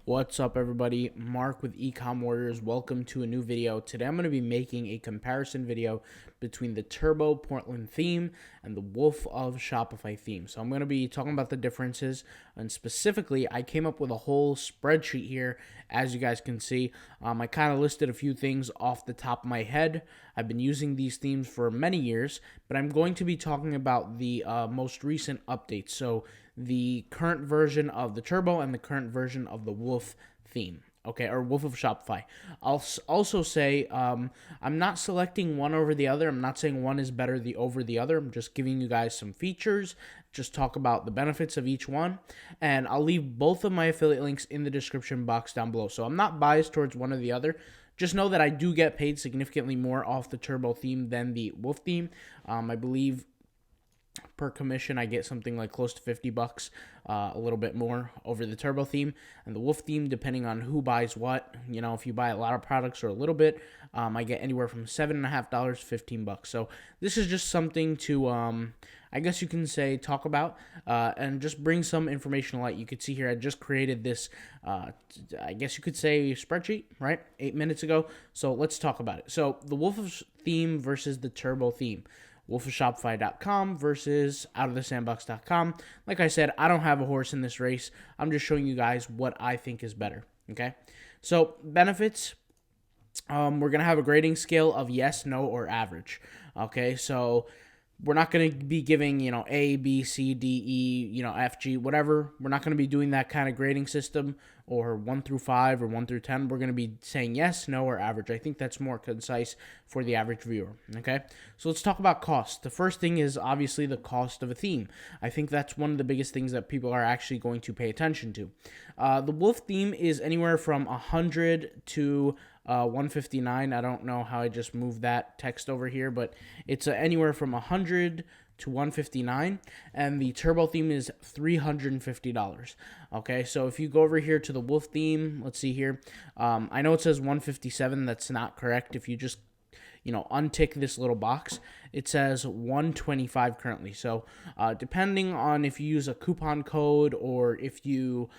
What's up, everybody? Mark with Ecom Warriors. Welcome to a new video. Today I'm going to be making a comparison video between the Turbo Portland theme and the Wolf of Shopify theme. So I'm going to be talking about the differences, and specifically I came up with a whole spreadsheet here. As you guys can see, I kind of listed a few things off the top of my head. I've been using these themes for many years, but I'm going to be talking about the most recent updates. So the current version of the Turbo and the current version of the Wolf theme. Okay, or Wolf of Shopify. I'll also say I'm not selecting one over the other. I'm not saying one is better over the other. I'm just giving you guys some features, just talk about the benefits of each one, and I'll leave both of my affiliate links in the description box down below. So I'm not biased towards one or the other. Just know that I do get paid significantly more off the Turbo theme than the Wolf theme. I believe per commission I get something like close to $50, a little bit more over the Turbo theme. And the Wolf theme, depending on who buys what, if you buy a lot of products or a little bit, I get anywhere from $7.50 to $15. So this is just something to I guess you can say talk about, and just bring some information to light. You could see here I just created this I guess you could say spreadsheet, right, 8 minutes ago. So let's talk about it. So the Wolf theme versus the Turbo theme. wolfofshopify.com versus outofthesandbox.com. Like I said, I don't have a horse in this race. I'm just showing you guys what I think is better. Okay, so benefits. We're going to have a grading scale of yes, no, or average. Okay, so we're not going to be giving, A, B, C, D, E, F, G, whatever. We're not going to be doing that kind of grading system, or 1 through 5 or 1 through 10. We're going to be saying yes, no, or average. I think that's more concise for the average viewer. Okay, so let's talk about cost. The first thing is obviously the cost of a theme. I think that's one of the biggest things that people are actually going to pay attention to. The Wolf theme is anywhere from $100 to $159. I don't know how I just moved that text over here, but it's anywhere from $100 to $159, and the Turbo theme is $350. Okay, so if you go over here to the Wolf theme, let's see here. I know it says $157. That's not correct. If you just untick this little box, it says $125 currently. So depending on if you use a coupon code or if you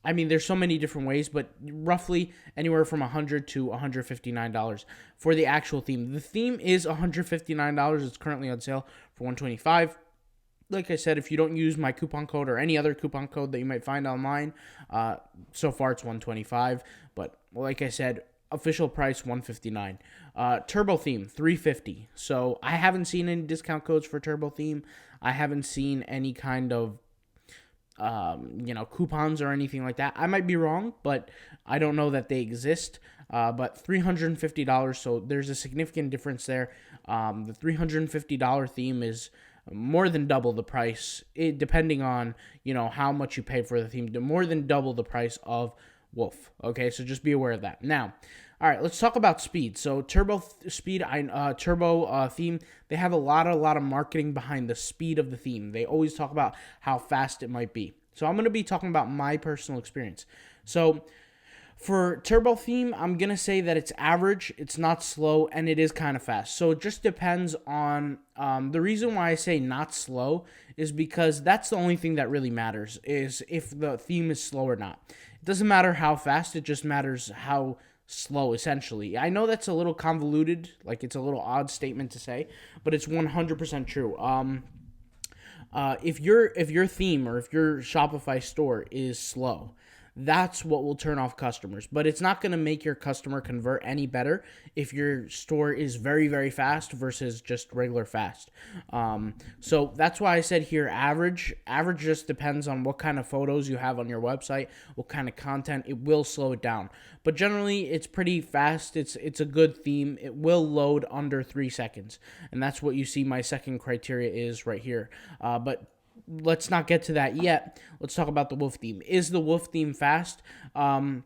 there's so many different ways, but roughly anywhere from $100 to $159 for the actual theme. The theme is $159. It's currently on sale for $125. Like I said, if you don't use my coupon code or any other coupon code that you might find online, so far it's $125. But like I said, official price $159. Turbo theme $350. So I haven't seen any discount codes for Turbo theme. I haven't seen any kind of coupons or anything like that. I might be wrong, but I don't know that they exist. But $350, so there's a significant difference there. The $350 theme is more than double the price, depending on how much you pay for the theme. More than double the price of Wolf. Okay, so just be aware of that. Now, all right, let's talk about speed. So Turbo theme, they have a lot of marketing behind the speed of the theme. They always talk about how fast it might be. So I'm going to be talking about my personal experience. So for Turbo theme, I'm going to say that it's average, it's not slow, and it is kind of fast. So it just depends on, the reason why I say not slow is because that's the only thing that really matters, is if the theme is slow or not. It doesn't matter how fast, it just matters how slow, essentially. I know that's a little convoluted, like it's a little odd statement to say, but it's 100% true. If your theme or if your Shopify store is slow, that's what will turn off customers. But it's not going to make your customer convert any better if your store is very, very fast versus just regular fast. So that's why I said here average. Average just depends on what kind of photos you have on your website, what kind of content. It will slow it down. But generally, it's pretty fast. It's a good theme. It will load under 3 seconds. And that's what you see my second criteria is right here. But let's not get to that yet. Let's talk about the Wolf theme. Is the Wolf theme fast? Average,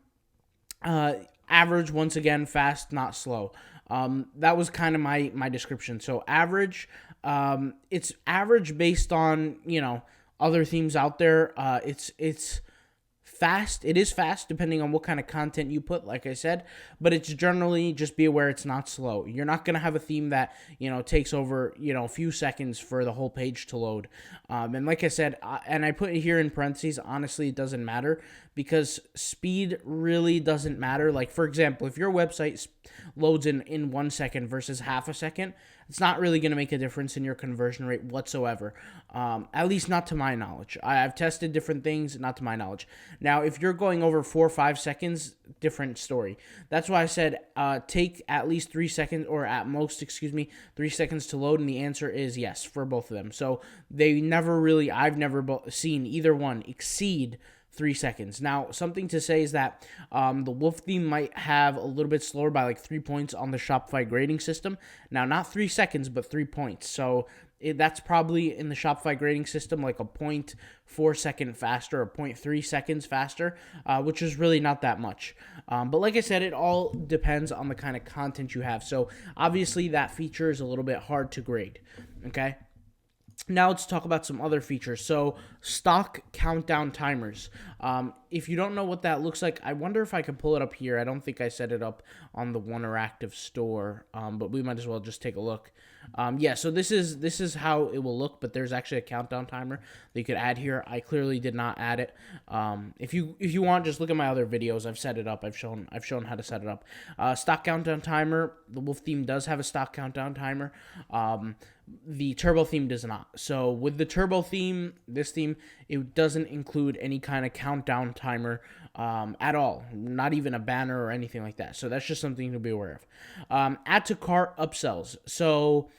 once again, fast, not slow. That was kind of my description. So average, it's average based on, other themes out there. It's fast. It is fast depending on what kind of content you put, like I said, but it's generally, just be aware, it's not slow. You're not going to have a theme that, takes over, a few seconds for the whole page to load. And like I said, and I put it here in parentheses, honestly, it doesn't matter because speed really doesn't matter. Like, for example, if your website loads in 1 second versus half a second, it's not really going to make a difference in your conversion rate whatsoever, at least not to my knowledge. I've tested different things, not to my knowledge. Now, if you're going over 4 or 5 seconds, different story. That's why I said take at least 3 seconds, or at most, 3 seconds to load, and the answer is yes for both of them. So I've never seen either one exceed 3 seconds. Now, something to say is that the Wolf theme might have a little bit slower by like 3 points on the Shopify grading system. Now, not 3 seconds, but 3 points. So that's probably in the Shopify grading system like a 0.4 second faster or 0.3 seconds faster, which is really not that much. But like I said, it all depends on the kind of content you have. So obviously that feature is a little bit hard to grade, okay? Now let's talk about some other features. So stock countdown timers. If you don't know what that looks like, I wonder if I can pull it up here. I don't think I set it up on the Interactive store, but we might as well just take a look. So this is how it will look, but there's actually a countdown timer that you could add here. I clearly did not add it. If you want, just look at my other videos. I've set it up. I've shown how to set it up. Stock countdown timer. The Wolf theme does have a stock countdown timer. The Turbo theme does not. So with the Turbo theme, this theme, it doesn't include any kind of countdown timer at all. Not even a banner or anything like that. So that's just something to be aware of. Add to cart upsells. So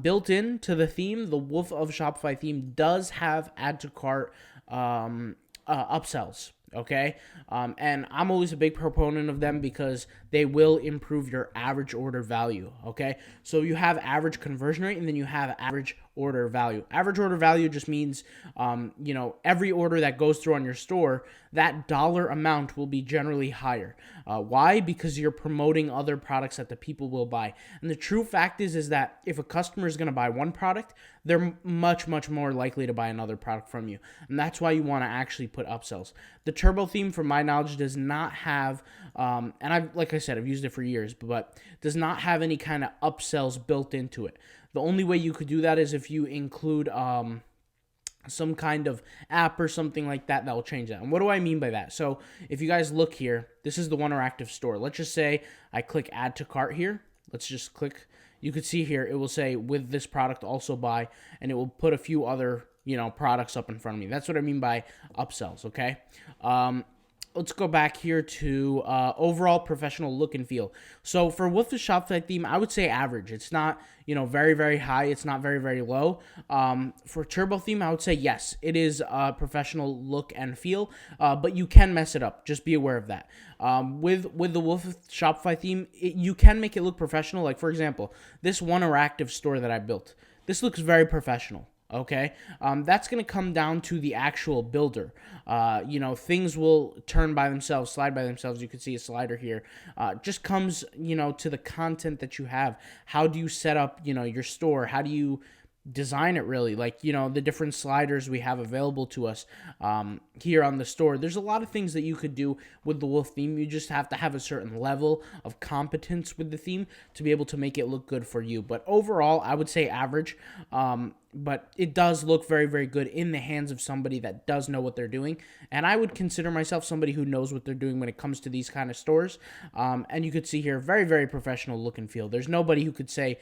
built into the theme, the Wolf of Shopify theme does have add to cart upsells. Okay, and I'm always a big proponent of them because they will improve your average order value. Okay, so you have average conversion rate and then you have average order value. Average order value just means, every order that goes through on your store, that dollar amount will be generally higher. Why? Because you're promoting other products that the people will buy. And the true fact is that if a customer is going to buy one product, they're much, much more likely to buy another product from you. And that's why you want to actually put upsells. The Turbo theme, from my knowledge, does not have, and like I said, I've used it for years, but does not have any kind of upsells built into it. The only way you could do that is if you include some kind of app or something like that will change that. And what do I mean by that? So if you guys look here, this is the Interactive store. Let's just say I click add to cart here. Let's just click. You could see here, it will say with this product also buy, and it will put a few other, products up in front of me. That's what I mean by upsells, okay? Let's go back here to overall professional look and feel. So for Wolf the Shopify theme, I would say average. It's not, very, very high. It's not very, very low. For Turbo theme, I would say yes, it is a professional look and feel, but you can mess it up. Just be aware of that. With the Wolf Shopify theme, you can make it look professional. Like, for example, this Interactive store that I built. This looks very professional. Okay, that's going to come down to the actual builder. Things will turn by themselves, slide by themselves. You can see a slider here. Just comes, to the content that you have. How do you set up, your store? How do you design it really? Like, the different sliders we have available to us here on the store. There's a lot of things that you could do with the Wolf theme. You just have to have a certain level of competence with the theme to be able to make it look good for you. But overall, I would say average. But it does look very, very good in the hands of somebody that does know what they're doing. And I would consider myself somebody who knows what they're doing when it comes to these kind of stores. And you could see here, very, very professional look and feel. There's nobody who could say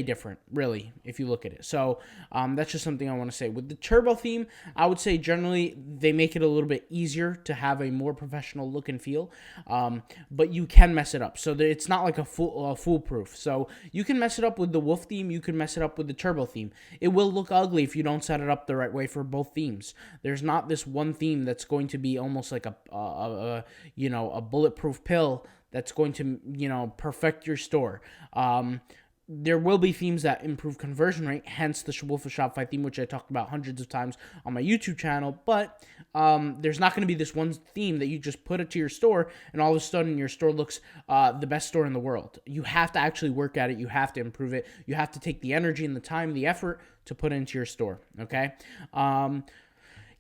different, really, if you look at it. So that's just something I want to say. With the Turbo theme, I would say generally they make it a little bit easier to have a more professional look and feel. But you can mess it up. So it's not like a foolproof. So you can mess it up with the Wolf theme. You can mess it up with the Turbo theme. It will look ugly if you don't set it up the right way for both themes. There's not this one theme that's going to be almost like a bulletproof pill that's going to, perfect your store. There will be themes that improve conversion rate, hence the Wolf of Shopify theme, which I talked about hundreds of times on my YouTube channel. But there's not going to be this one theme that you just put it to your store and all of a sudden your store looks the best store in the world. You have to actually work at it. You have to improve it. You have to take the energy and the time, the effort to put into your store, okay?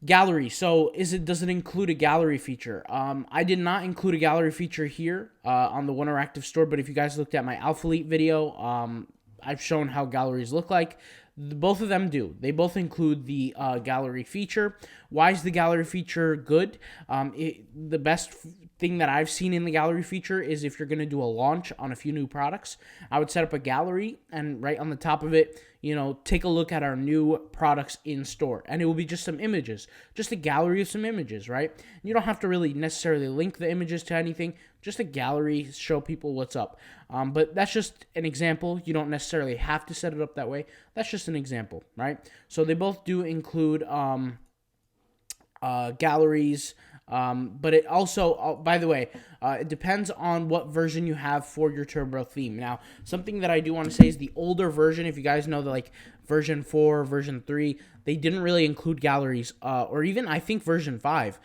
Gallery. So does it include a gallery feature? I did not include a gallery feature here on the One Interactive store, but if you guys looked at my Alpha Elite video, I've shown how galleries look like. Both of them do. They both include the gallery feature. Why is the gallery feature good? The best thing that I've seen in the gallery feature is if you're going to do a launch on a few new products, I would set up a gallery and right on the top of it, take a look at our new products in store. And it will be just some images, just a gallery of some images, right? You don't have to really necessarily link the images to anything, just a gallery, show people what's up. But that's just an example. You don't necessarily have to set it up that way. That's just an example, right? So they both do include galleries, but it also, by the way, it depends on what version you have for your Turbo theme. Now, something that I do want to say is the older version, if you guys know, like version 4, version 3, they didn't really include galleries, or even I think version 5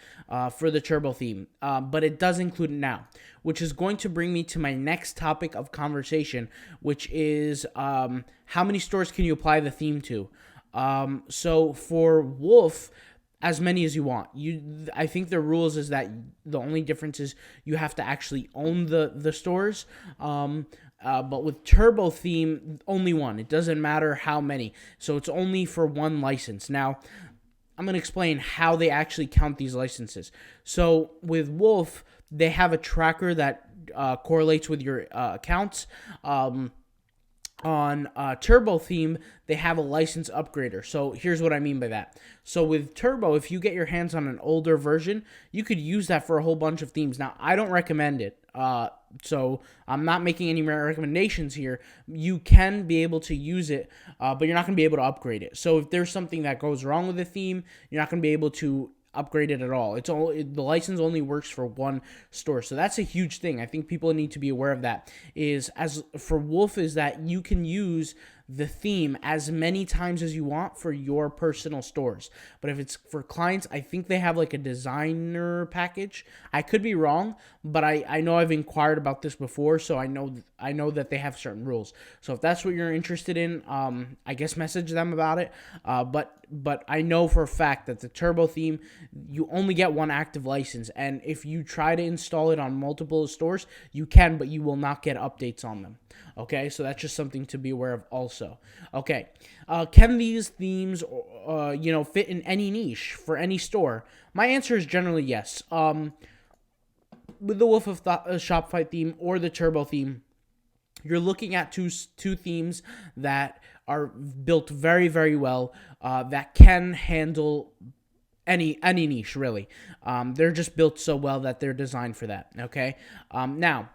for the Turbo theme, but it does include it now, which is going to bring me to my next topic of conversation, which is how many stores can you apply the theme to? So for Wolf, as many as you want. I think the rules is that the only difference is you have to actually own the stores. But with Turbo theme, only one. It doesn't matter how many. So it's only for one license. Now, I'm going to explain how they actually count these licenses. So with Wolf, they have a tracker that correlates with your accounts. On Turbo theme, they have a license upgrader. So here's what I mean by that. So with Turbo, if you get your hands on an older version, you could use that for a whole bunch of themes. Now, I don't recommend it. So I'm not making any recommendations here. You can be able to use it, but you're not going to be able to upgrade it. So if there's something that goes wrong with the theme, you're not going to be able to upgrade it at all. The license only works for one store. So that's a huge thing. I think people need to be aware of that. As for Wolf, is that you can use the theme as many times as you want for your personal stores. But if it's for clients, I think they have like a designer package. I could be wrong, but I know I've inquired about this before, so I know that they have certain rules. So if that's what you're interested in, I guess message them about it. But I know for a fact that the Turbo theme, you only get one active license, and if you try to install it on multiple stores, you can, but you will not get updates on them. Okay, so that's just something to be aware of also. Okay, can these themes, fit in any niche for any store? My answer is generally yes. With the Wolf of Shopify theme or the Turbo theme, you're looking at two themes that are built very, very well, that can handle any niche, really. They're just built so well that they're designed for that, okay? Now,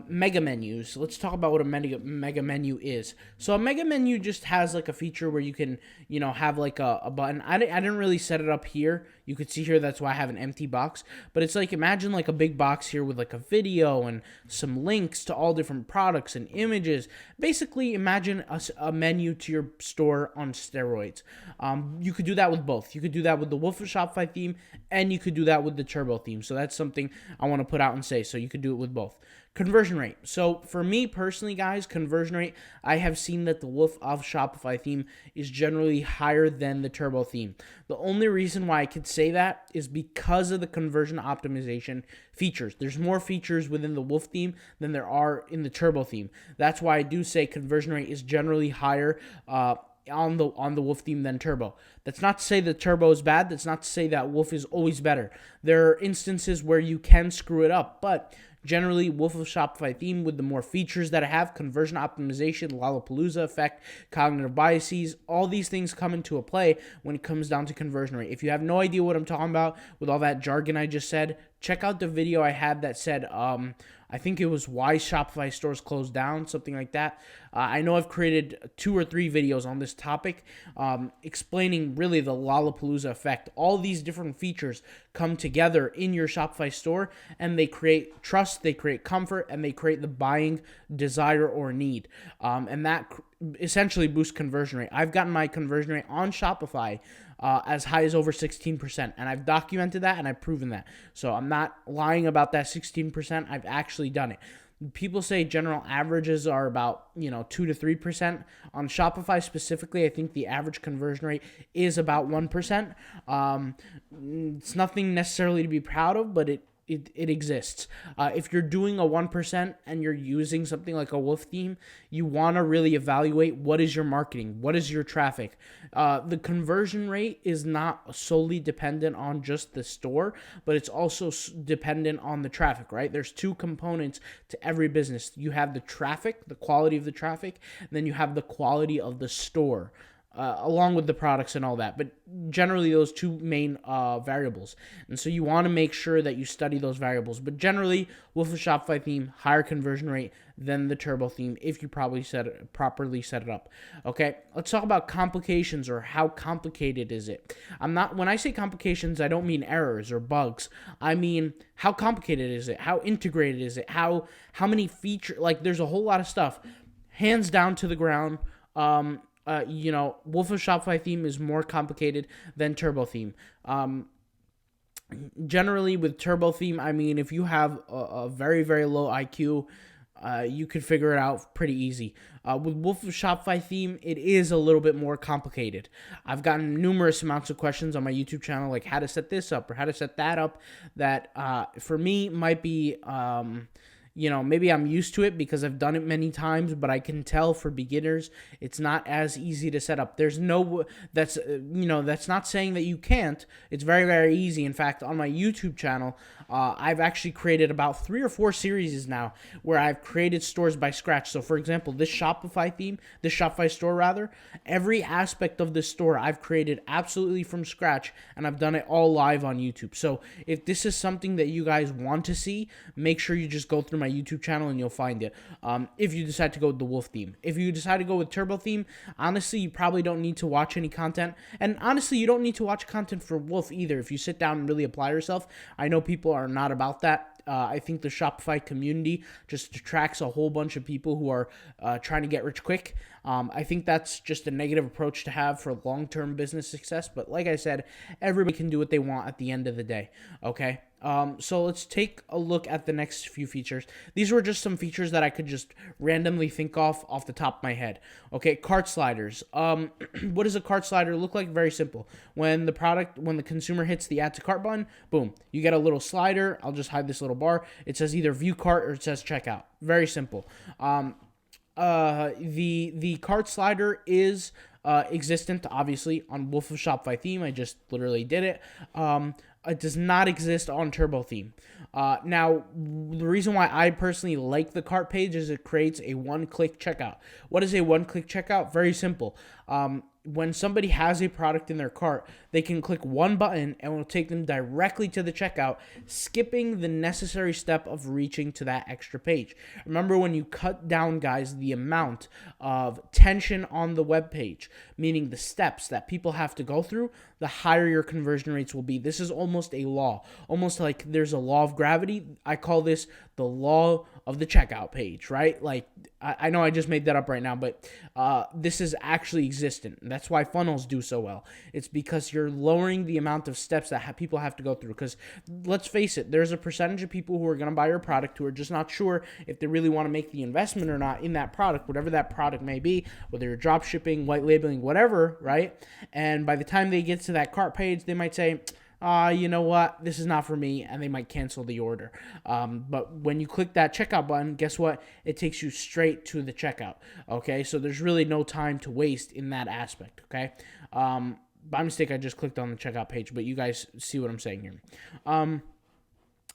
mega menus. Let's talk about what a mega menu is. So a mega menu just has like a feature where you can, have like a button. I didn't really set it up here. You could see here, that's why I have an empty box. But it's like, imagine like a big box here with like a video and some links to all different products and images. Basically, imagine a menu to your store on steroids. You could do that with both. You could do that with the Wolf of Shopify theme, and you could do that with the Turbo theme. So that's something I want to put out and say. So you could do it with both. Conversion rate. So for me personally, guys, conversion rate, I have seen that the Wolf of Shopify theme is generally higher than the Turbo theme. The only reason why I could say that is because of the conversion optimization features. There's more features within the Wolf theme than there are in the Turbo theme. That's why I do say conversion rate is generally higher on the Wolf theme than Turbo. That's not to say that Turbo is bad. That's not to say that Wolf is always better. There are instances where you can screw it up, but generally, Wolf of Shopify theme with the more features that I have, conversion optimization, Lollapalooza effect, cognitive biases, all these things come into a play when it comes down to conversion rate. If you have no idea what I'm talking about with all that jargon I just said, check out the video I had that said, I think it was why Shopify stores closed down, something like that. I know I've created 2 or 3 videos on this topic explaining really the Lollapalooza effect. All these different features come together in your Shopify store, and they create trust, they create comfort, and they create the buying desire or need. And that essentially boosts conversion rate. I've gotten my conversion rate on Shopify as high as over 16%. And I've documented that and I've proven that. So I'm not lying about that 16%. I've actually done it. People say general averages are about 2 to 3%. On Shopify specifically, I think the average conversion rate is about 1%. It's nothing necessarily to be proud of, but it exists. If you're doing a 1% and you're using something like a wolf theme, you want to really evaluate what is your marketing, what is your traffic. The conversion rate is not solely dependent on just the store, but it's also dependent on the traffic, right? There's two components to every business. You have the traffic, the quality of the traffic, and then you have the quality of the store. Along with the products and all that, but generally those two main variables. And so you want to make sure that you study those variables. But generally, Wolf of Shopify theme, higher conversion rate than the Turbo theme if you properly set it up. Okay, let's talk about complications, or how complicated is it. When I say complications, I don't mean errors or bugs. I mean, how complicated is it? How integrated is it? How many features? Like, there's a whole lot of stuff. Hands down to the ground. Wolf of Shopify theme is more complicated than Turbo theme. Generally, with Turbo theme, I mean, if you have a very, very low IQ, you could figure it out pretty easy. With Wolf of Shopify theme, it is a little bit more complicated. I've gotten numerous amounts of questions on my YouTube channel, like how to set this up or how to set that up, that for me might be... maybe I'm used to it because I've done it many times, but I can tell for beginners, it's not as easy to set up. That's not saying that you can't. It's very, very easy. In fact, on my YouTube channel, I've actually created about 3 or 4 series now where I've created stores by scratch. So for example, this Shopify store rather, every aspect of this store I've created absolutely from scratch, and I've done it all live on YouTube. So if this is something that you guys want to see, make sure you just go through my YouTube channel and you'll find it. If you decide to go with the Wolf theme. If you decide to go with Turbo theme, honestly, you probably don't need to watch any content. And honestly, you don't need to watch content for Wolf either if you sit down and really apply yourself. I know people are not about that. I think the Shopify community just attracts a whole bunch of people who are trying to get rich quick. I think that's just a negative approach to have for long-term business success. But like I said, everybody can do what they want at the end of the day. Okay. So let's take a look at the next few features. These were just some features that I could just randomly think off the top of my head. Okay, cart sliders. What does a cart slider look like? Very simple. When the consumer hits the add to cart button, boom, you get a little slider. I'll just hide this little bar. It says either view cart or it says checkout. Very simple. The cart slider is existent, obviously, on Wolf of Shopify theme. I just literally did it. It does not exist on Turbo theme. Now, the reason why I personally like the cart page is it creates a one-click checkout. What is a one-click checkout? Very simple. When somebody has a product in their cart, they can click one button and it will take them directly to the checkout, skipping the necessary step of reaching to that extra page. Remember, when you cut down, guys, the amount of tension on the web page, meaning the steps that people have to go through, the higher your conversion rates will be. This is almost a law, almost like there's a law of gravity. I call this the law of the checkout page, right? Like, I know I just made that up right now, but this is actually existent. That's why funnels do so well. It's because you're lowering the amount of steps that people have to go through. Because let's face it, there's a percentage of people who are going to buy your product who are just not sure if they really want to make the investment or not in that product, whatever that product may be, whether you're drop shipping, white labeling, whatever, right? And by the time they get to that cart page, they might say, you know what, this is not for me, and they might cancel the order. But when you click that checkout button, guess what? It takes you straight to the checkout, okay? So there's really no time to waste in that aspect, okay? By mistake, I just clicked on the checkout page, but you guys see what I'm saying here.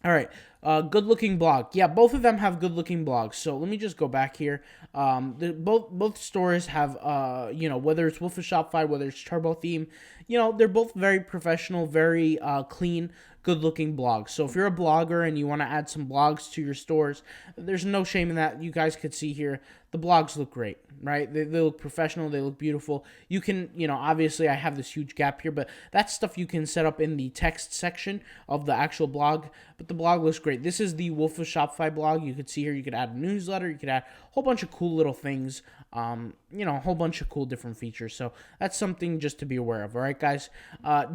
All right, good-looking blog. Yeah, both of them have good-looking blogs. So let me just go back here. Both stores have, whether it's Wolf of Shopify, whether it's Turbo theme, they're both very professional, very clean, good-looking blogs. So if you're a blogger and you want to add some blogs to your stores, there's no shame in that. You guys could see here, the blogs look great, right? They look professional. They look beautiful. You can, obviously I have this huge gap here, but that's stuff you can set up in the text section of the actual blog. But the blog looks great. right? This is the Wolf of Shopify blog. You could see here, you could add a newsletter, you could add a whole bunch of cool little things, a whole bunch of cool different features. So that's something just to be aware of. All right, guys.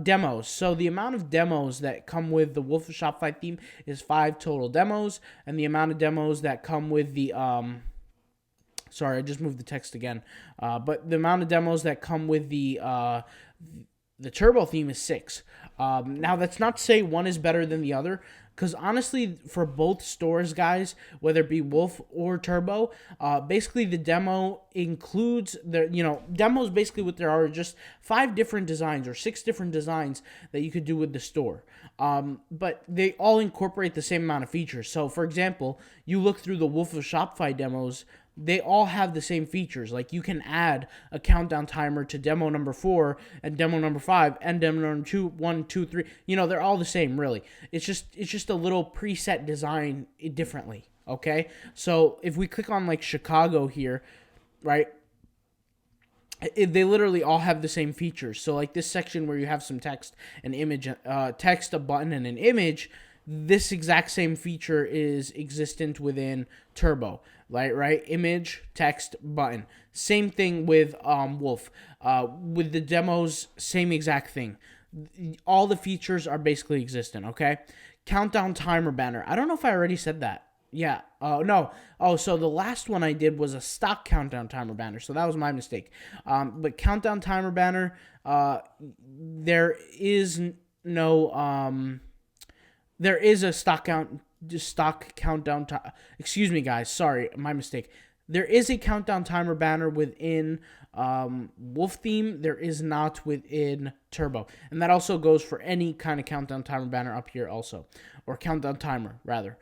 Demos. So the amount of demos that come with the Wolf of Shopify theme is 5 total demos, and the amount of demos that come with the sorry, I just moved the text again. But the amount of demos that come with the Turbo theme is 6. Now, that's not to say one is better than the other, because honestly, for both stores, guys, whether it be Wolf or Turbo, basically the demo includes demos. Basically, what there are just 5 different designs or 6 different designs that you could do with the store. But they all incorporate the same amount of features. So, for example, you look through the Wolf of Shopify demos. They all have the same features. Like, you can add a countdown timer to demo number 4 and demo number 5 and demo number 2, 1, 2, 3. They're all the same, really. It's just a little preset design differently. Okay, so if we click on like Chicago here, right? They literally all have the same features. So like this section where you have some text, an image, text, a button, and an image. This exact same feature is existent within Turbo, right? Image, text, button. Same thing with Wolf. With the demos, same exact thing. All the features are basically existent, okay? Countdown timer banner. I don't know if I already said that. Yeah. No. Oh, so the last one I did was a stock countdown timer banner. So that was my mistake. But countdown timer banner, there is no... There is a stock countdown. Excuse me, guys. Sorry, my mistake. There is a countdown timer banner within Wolf theme. There is not within Turbo, and that also goes for any kind of countdown timer banner up here, also, or countdown timer rather.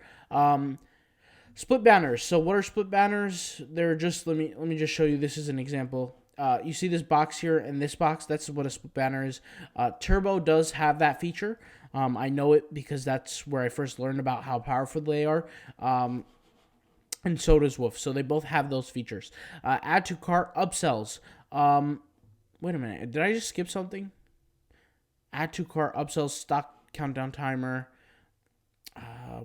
Split banners. So what are split banners? They're just let me just show you. This is an example. You see this box here and this box. That's what a split banner is. Turbo does have that feature. I know it because that's where I first learned about how powerful they are. And so does Wolf. So they both have those features. Add to cart upsells. Wait a minute. Did I just skip something? Add to cart upsells, stock countdown timer.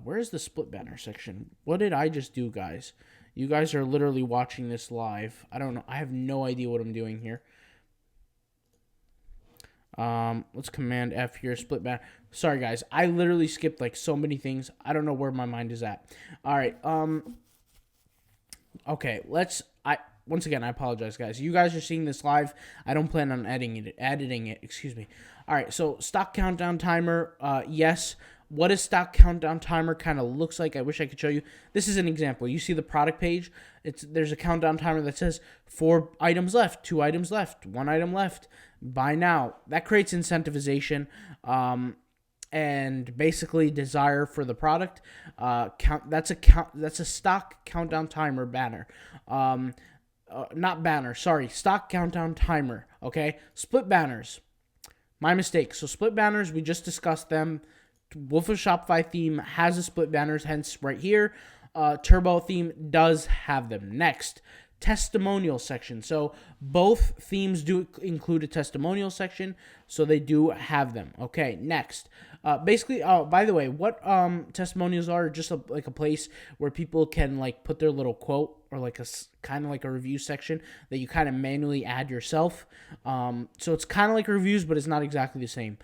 Where's the split banner section? What did I just do, guys? You guys are literally watching this live. I don't know. I have no idea what I'm doing here. Let's Command F here, split banner. Sorry, guys. I literally skipped like so many things. I don't know where my mind is at. All right. Okay. Once again, I apologize, guys. You guys are seeing this live. I don't plan on editing it. Excuse me. All right. So stock countdown timer. Yes. What a stock countdown timer kind of looks like. I wish I could show you. This is an example. You see the product page. There's a countdown timer that says 4 items left, 2 items left, 1 item left. Buy now. That creates incentivization and basically desire for the product. That's a stock countdown timer banner. Not banner. Sorry, stock countdown timer. Okay, split banners. My mistake. So split banners, we just discussed them. Wolf of Shopify theme has a split banners, hence right here. Turbo theme does have them. Next, testimonial section. So both themes do include a testimonial section, so they do have them. Okay, next. Basically, by the way, what testimonials are just like a place where people can like put their little quote or like a kind of like a review section that you kind of manually add yourself. So it's kind of like reviews, but it's not exactly the same.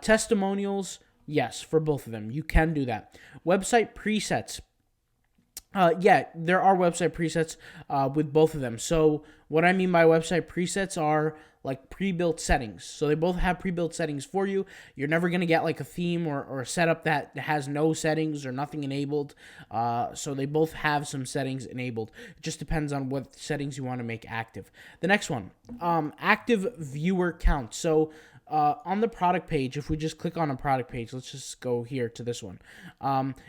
Testimonials. Yes, for both of them. You can do that. Website presets. Yeah, there are website presets with both of them. So what I mean by website presets are like pre-built settings. So they both have pre-built settings for you. You're never going to get like a theme or a setup that has no settings or nothing enabled. So they both have some settings enabled. It just depends on what settings you want to make active. The next one, active viewer count. So on the product page, if we just click on a product page, let's just go here to this one.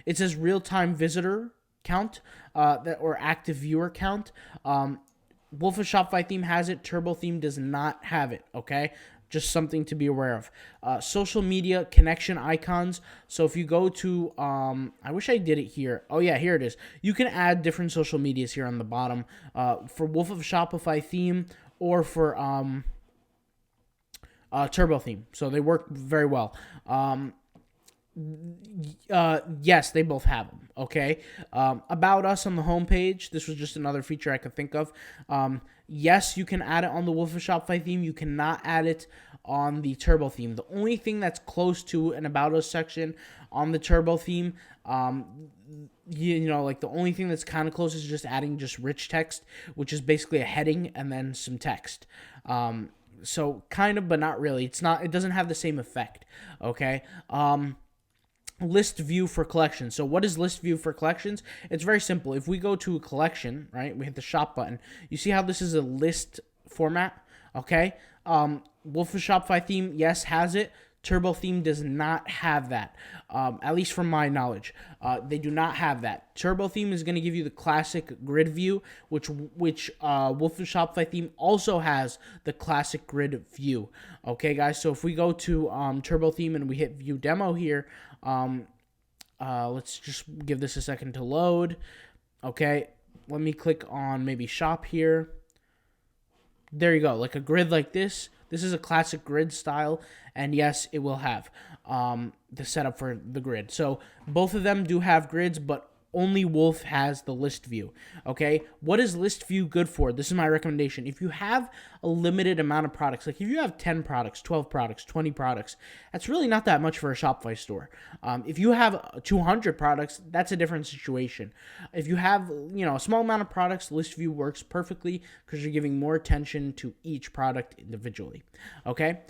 It says real-time visitor count or active viewer count. Wolf of Shopify theme has it. Turbo theme does not have it, okay? Just something to be aware of. Social media connection icons. So if you go to, I wish I did it here. Oh, yeah, here it is. You can add different social medias here on the bottom for Wolf of Shopify theme or for Turbo theme. So they work very well. Yes, they both have them. Okay. About Us on the homepage. This was just another feature I could think of. Yes, you can add it on the Wolf of Shopify theme. You cannot add it on the Turbo theme. The only thing that's close to an About Us section on the Turbo theme, like the only thing that's kind of close is just adding just rich text, which is basically a heading and then some text. So kind of, but not really. It doesn't have the same effect. Okay. List view for collections. So what is list view for collections? It's very simple. If we go to a collection, right, we hit the shop button. You see how this is a list format? Okay. Wolf of Shopify theme, yes, has it. Turbo theme does not have that, at least from my knowledge. They do not have that. Turbo theme is going to give you the classic grid view, which Wolf of Shopify theme also has the classic grid view. Okay, guys. So if we go to Turbo theme and we hit View Demo here, let's just give this a second to load. Okay, let me click on maybe Shop here. There you go, like a grid like this. This is a classic grid style, and yes, it will have the setup for the grid. So both of them do have grids, but only Wolf has the list view. Okay, what is list view good for? This is my recommendation. If you have a limited amount of products, like if you have 10 products, 12 products, 20 products, that's really not that much for a Shopify store. If you have 200 products, that's a different situation. If you have a small amount of products, list view works perfectly because you're giving more attention to each product individually. Okay,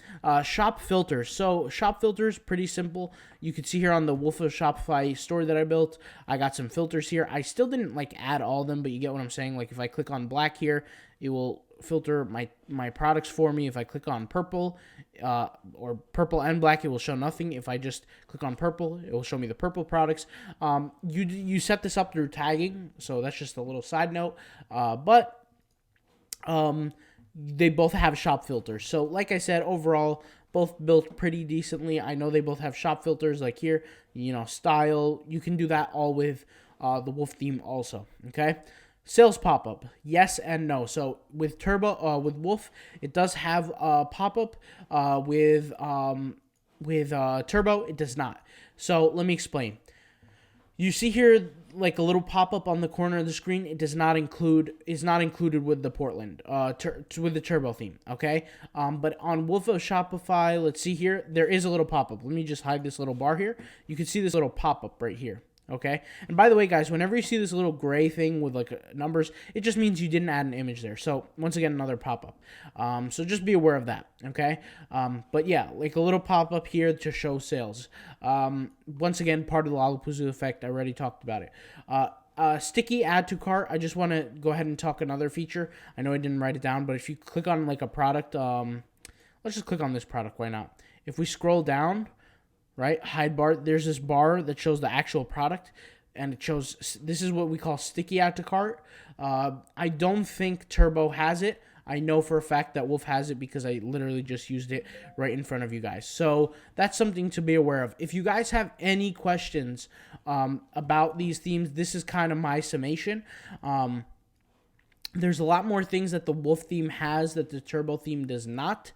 shop filters. So shop filters, pretty simple. You can see here on the Wolf of Shopify store that I built, I got some filters here. I still didn't add all of them, but you get what I'm saying. Like if I click on black here, it will filter my products for me. If I click on purple, or purple and black, it will show nothing. If I just click on purple, it will show me the purple products. You set this up through tagging, so that's just a little side note. But they both have shop filters. So like I said, overall, both built pretty decently. I know they both have shop filters, like here, style. You can do that all with the Wolf theme also. Okay. Sales pop-up, yes and no. So with with Wolf, it does have a pop-up. With Turbo, it does not. So let me explain. You see here like a little pop-up on the corner of the screen. It is not included with the Portland, with the Turbo theme. Okay. But on Wolf of Shopify, let's see here, there is a little pop-up. Let me just hide this little bar here. You can see this little pop-up right here. Okay. And by the way, guys, whenever you see this little gray thing with numbers, it just means you didn't add an image there. So once again, another pop-up. So just be aware of that. Okay. But yeah, like a little pop-up here to show sales. Once again, part of the Lollapalooza effect. I already talked about it. Sticky add to cart. I just want to go ahead and talk another feature. I know I didn't write it down, but if you click on a product, let's just click on this product. Why not? If we scroll down, right, hide bar, there's this bar that shows the actual product, and it shows, this is what we call sticky add to cart. I don't think Turbo has it. I know for a fact that Wolf has it because I literally just used it right in front of you guys. So that's something to be aware of. If you guys have any questions about these themes, this is kind of my summation. There's a lot more things that the Wolf theme has that the Turbo theme does not.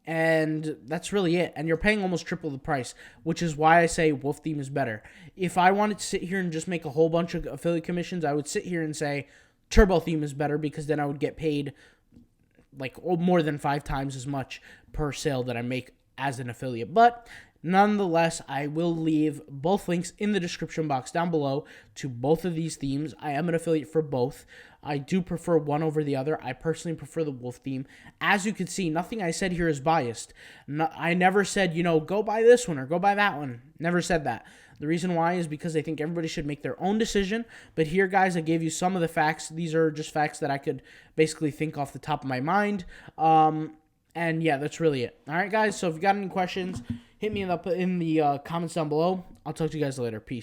And that's really it. And you're paying almost triple the price, which is why I say Wolf theme is better. If I wanted to sit here and just make a whole bunch of affiliate commissions, I would sit here and say Turbo theme is better because then I would get paid more than 5 times as much per sale that I make as an affiliate. But nonetheless, I will leave both links in the description box down below to both of these themes. I am an affiliate for both. I do prefer one over the other. I personally prefer the Wolf theme. As you can see, nothing I said here is biased. I never said, go buy this one or go buy that one. Never said that. The reason why is because I think everybody should make their own decision. But here, guys, I gave you some of the facts. These are just facts that I could basically think off the top of my mind. And yeah, that's really it. All right, guys. So if you got any questions, hit me in the comments down below. I'll talk to you guys later. Peace.